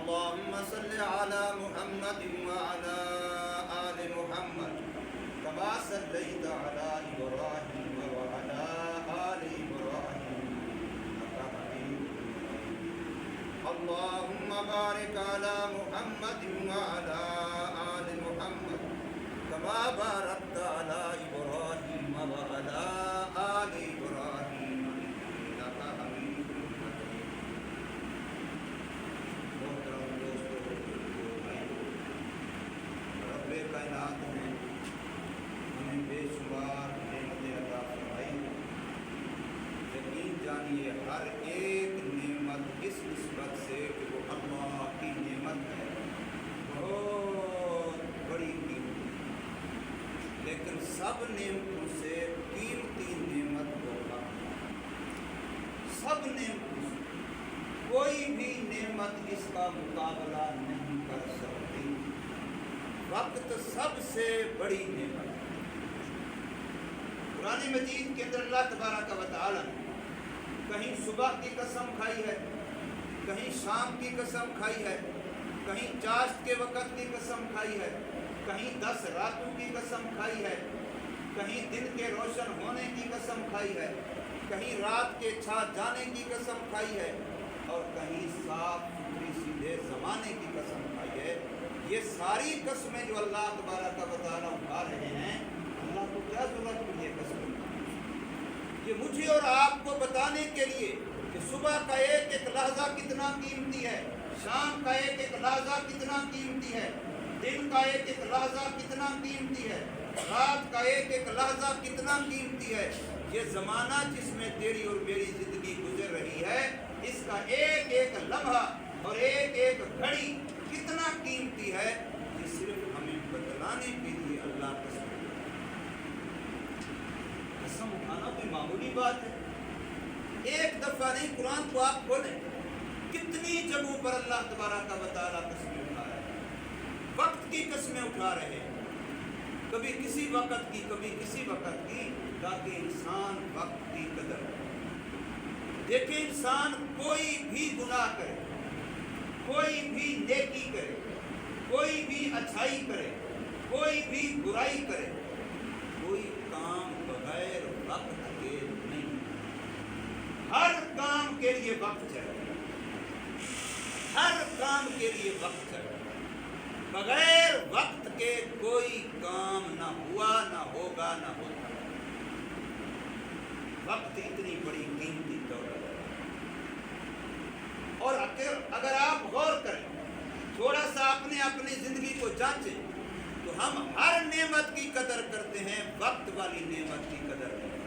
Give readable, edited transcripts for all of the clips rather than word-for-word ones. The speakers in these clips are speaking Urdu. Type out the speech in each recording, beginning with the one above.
اللهم صل على محمد وعلى آل محمد كما صليت على إبراهيم وعلى آل إبراهيم إنك حميد مجيد اللهم بارك على محمد وعلى آل محمد كما باركت على إبراهيم وعلى آل إبراهيم إنك حميد مجيد. محترم دوستو، رب کائنات نے ہمیں بے شمار نعمتیں عطا فرمائی. یقین جانیے ہر ایک نعمت اس نسبت سے کہ وہ اللہ کی نعمت ہے بہت بڑی قیمت، لیکن سب نعمتوں سے قیمتی نعمت وہ وقت. سب نعمتوں سے کوئی بھی نعمت اس کا مقابلہ نہیں کر سکتی. وقت سب سے بڑی نعمت. قرآن مجید کے اندر اللہ تبارک و تعالی نے کہیں صبح کی قسم کھائی ہے، کہیں شام کی قسم کھائی ہے، کہیں چاشت کے وقت کی قسم کھائی ہے، کہیں 10 راتوں کی قسم کھائی ہے، کہیں دن کے روشن ہونے کی قسم کھائی ہے، کہیں رات کے چھا جانے کی قسم کھائی ہے، اور کہیں صاف ستھری سیدھے زمانے کی قسم کھائی ہے. یہ ساری قسمیں جو اللہ تبارک و تعالیٰ اٹھا رہے ہیں، اللہ کو کیا ضرورت پڑی ہے قسم؟ یہ مجھے اور آپ کو بتانے کے لیے کہ صبح کا ایک ایک لحظہ کتنا قیمتی ہے، شام کا ایک ایک لحظہ کتنا قیمتی ہے، دن کا ایک ایک لحظہ کتنا قیمتی ہے، رات کا ایک ایک لحظہ کتنا قیمتی ہے. یہ زمانہ جس میں تیری اور میری زندگی گزر رہی ہے، اس کا ایک ایک لمحہ اور ایک ایک گھڑی کتنا قیمتی ہے، یہ صرف ہمیں بتلانے کے لیے اللہ قسم اٹھانا کوئی معمولی بات ہے. ایک دفعہ نہیں، قرآن کو آپ کھولیں، کتنی جگہوں پر اللہ تبارک و تعالیٰ قسمیں اٹھا رہے ہیں، وقت کی قسمیں اٹھا رہے ہیں، کبھی کسی وقت کی کبھی کسی وقت کی، تاکہ انسان وقت کی قدر کرے. دیکھیں، انسان کوئی بھی گناہ کرے، کوئی بھی نیکی کرے، کوئی بھی اچھائی کرے، کوئی بھی برائی کرے، کوئی کام بغیر وقت کے نہیں. ہر کام کے لیے وقت چاہیے، ہر کام کے لیے وقت چاہیے. بغیر وقت کے کوئی کام نہ ہوا، نہ ہوگا، نہ ہوتا. وقت اتنی بڑی قیمتی دولت ہے. اور اگر آپ غور کریں، تھوڑا سا اپنی زندگی کو جانچیں، تو ہم ہر نعمت کی قدر کرتے ہیں، وقت والی نعمت کی قدر کرتے ہیں.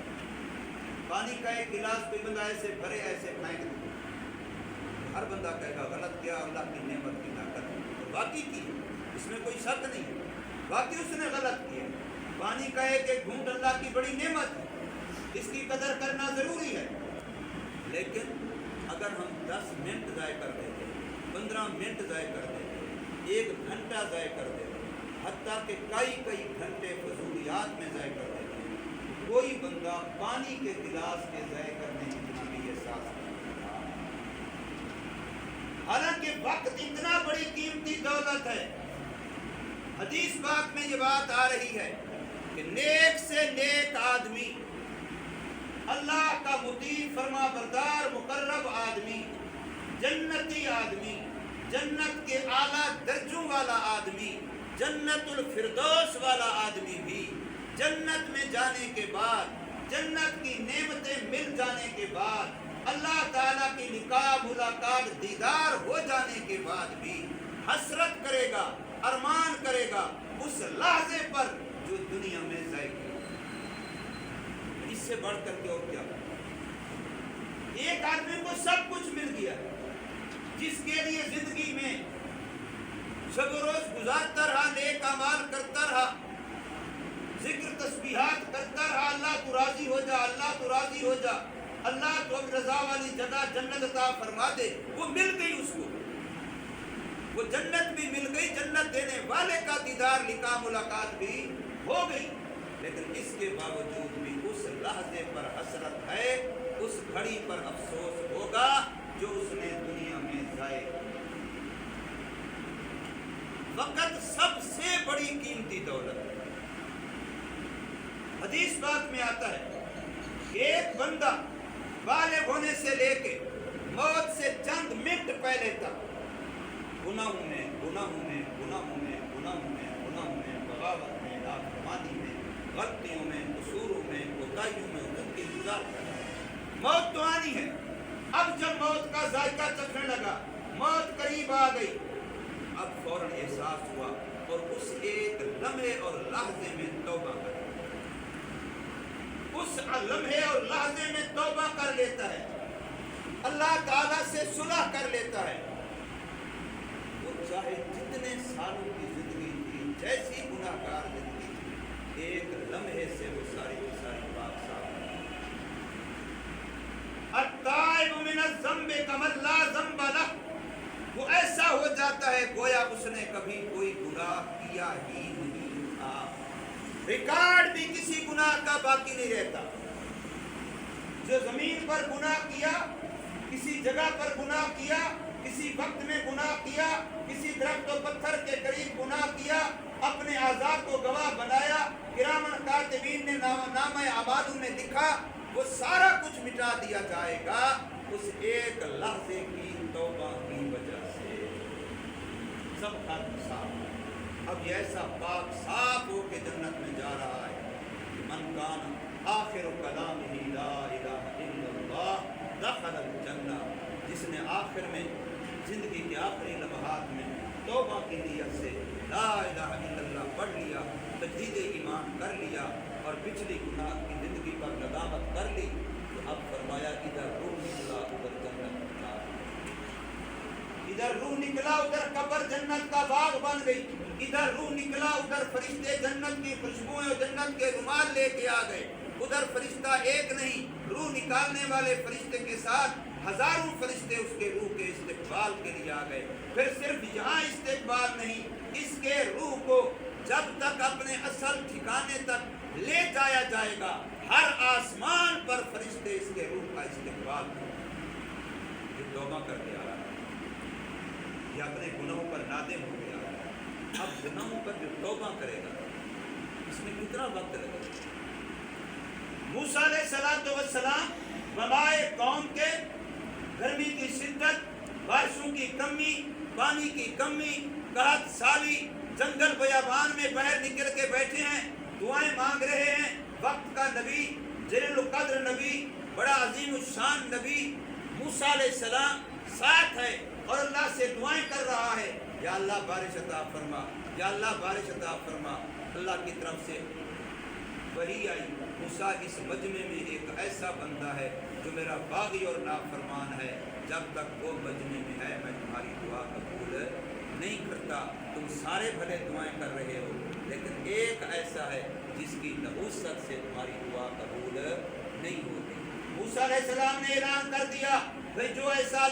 پانی کا ایک گلاس کوئی بندہ ایسے بھرے ایسے پھینک دے، ہر بندہ کہے گا غلط کیا، اللہ کی نعمت کی طاقت. باقی کی، اس میں کوئی شک نہیں، باقی اس نے غلط کیا. پانی کا ایک ایک گھونٹ اللہ کی بڑی نعمت ہے، اس کی قدر کرنا ضروری ہے. لیکن اگر ہم 10 منٹ ضائع کر دیتے، 15 منٹ ضائع کر دیتے، 1 گھنٹہ ضائع کر دیتے، حتیٰ کہ کئی گھنٹے فضولیات میں ضائع کر دیتے، کوئی بندہ پانی کے گلاس کے ضائع کرنے اتنا بھی احساس نہیں کرتا. حالانکہ وقت اتنا بڑی قیمتی دولت ہے. حدیث پاک میں یہ بات آ رہی ہے کہ نیک سے نیک آدمی، اللہ کا مطیع فرما بردار مقرب آدمی، جنتی آدمی، جنت کے اعلیٰ درجوں والا آدمی، جنت الفردوس والا آدمی بھی جنت میں جانے کے بعد، جنت کی نعمتیں مل جانے کے بعد، اللہ تعالیٰ کی لقاء ملاقات دیدار ہو جانے کے بعد بھی حسرت کرے گا، ارمان کرے گا اس لحظے پر جو دنیا میں ضائع کیا. اس سے بڑھ کر کے اور کیا؟ ایک آدمی کو سب کچھ مل گیا، جس کے لیے زندگی میں شب و روز گزارتا رہا، نیک اعمال کرتا رہا، ذکر تسبیحات کرتا رہا، اللہ تو راضی ہو جا، اللہ تو راضی ہو جا، اللہ تو اب رضا والی جگہ جنت عطا فرما دے. وہ مل گئی اس کو، وہ جنت بھی مل گئی، جنت دینے والے کا دیدار لقاء ملاقات بھی ہو گئی. لیکن اس کے باوجود بھی اس لحظے پر حسرت ہے، اس گھڑی پر افسوس ہوگا جو اس نے دنیا میں ضائع کیا. وقت سب سے بڑی قیمتی دولت ہے۔ حدیث پاک میں آتا ہے کہ ایک بندہ بالغ ہونے سے لے کے موت سے چند منٹ پہلے تک گناہوں میں بغاوت میں، نافرمانی میں، غلطیوں میں، قصوروں میں، کوتاہیوں میں زندگی گزارتا ہے۔ موت تو آنی ہے۔ اب جب موت کا ذائقہ چکھنے لگا، موت قریب آ گئی، اب فوراً احساس ہوا اور اس ایک لمحے اور لحظے میں توبہ کر لیتا ہے، اللہ تعالیٰ سے صلح کر لیتا ہے۔ وہ چاہے جتنے سالوں کی زندگی تھی، جیسی گناہ گار زندگی تھی، ایک لمحے سے وہ ساری کی ساری بات صاف ہے۔ التائب من الذنب کمن لا ذنب لہ، وہ ایسا ہو جاتا ہے گویا اس نے کبھی کوئی گناہ کیا ہی نہیں تھا۔ ریکارڈ بھی کسی گناہ کا باقی نہیں رہتا۔ جو زمین پر گناہ کیا، کسی جگہ پر گناہ کیا، کسی وقت میں گناہ کیا، کسی درخت و پتھر کے قریب گناہ کیا، اپنے اعضاء کو گواہ بنایا، کرامن کاتبین نے نامہ اعمال میں لکھا، وہ سارا کچھ مٹا دیا جائے گا اس ایک لحظے کی توبہ کی وجہ سے۔ سب ختم صاف۔ اب یہ ایسا پاک صاف ہو کے جنت میں جا رہا ہے۔ من کان آخر کلامہ لا الہ الا اللہ دخل الجنہ، جس نے آخر میں زندگی کے آخری لمحات میں توبہ کی نیت سے لا الہ الا اللہ پڑھ لیا، تجدید ایمان کر لیا اور پچھلی گناہ کی زندگی پر ندامت کر لی، تو اب فرمایا ادھر روح نکلا ادھر جنت کا، ادھر روح نکلا ادھر قبر جنت کا باغ بن گئی، ادھر روح نکلا ادھر فرشتے جنت کی خوشبوئیں اور جنت کے رومال لے کے آ گئے۔ ادھر فرشتہ ایک نہیں، روح نکالنے والے فرشتے کے ساتھ ہزاروں فرشتے اس کے روح کے استقبال کے لیے آ گئے۔ پھر صرف یہاں استقبال نہیں، اس کے روح کو جب تک اپنے اصل ٹھکانے تک لے جایا جائے گا، ہر آسمان پر فرشتے اس کے روح کا استقبال کریں گے۔ یہ توبہ کر کے آ رہا ہے، یہ اپنے گناہوں پر نادم ہو گیا ہے، اب گناہوں پر جو توبہ کرے گا اس میں کتنا وقت لگے گا۔ موسیٰ علیہ السلام وبائے قوم کے، گرمی کی شدت، بارشوں کی کمی، پانی کی کمی، قحط سالی، جنگل بیابان میں باہر نکل کے بیٹھے ہیں، دعائیں مانگ رہے ہیں۔ وقت کا نبی، جلیل القدر نبی، بڑا عظیم الشان نبی موسیٰ علیہ السلام ساتھ ہے اور اللہ سے دعائیں کر رہا ہے، یا اللہ بارش عطا فرما، یا اللہ بارش عطا فرما۔ اللہ کی طرف سے وحی آئی، موسیٰ اس مجمع میں ایک ایسا بندہ ہے جو میرا باغی اور نافرمان ہے، جب تک وہ مجمع میں ہے میں تمہاری دعا قبول نہیں کرتا۔ تم سارے بھلے دعائیں کر رہے ہو، لیکن ایک ایسا ہے جس کی نحوست سے تمہاری دعا قبول نہیں ہوتی۔ موسیٰ علیہ السلام نے اعلان کر دیا، جو ایسا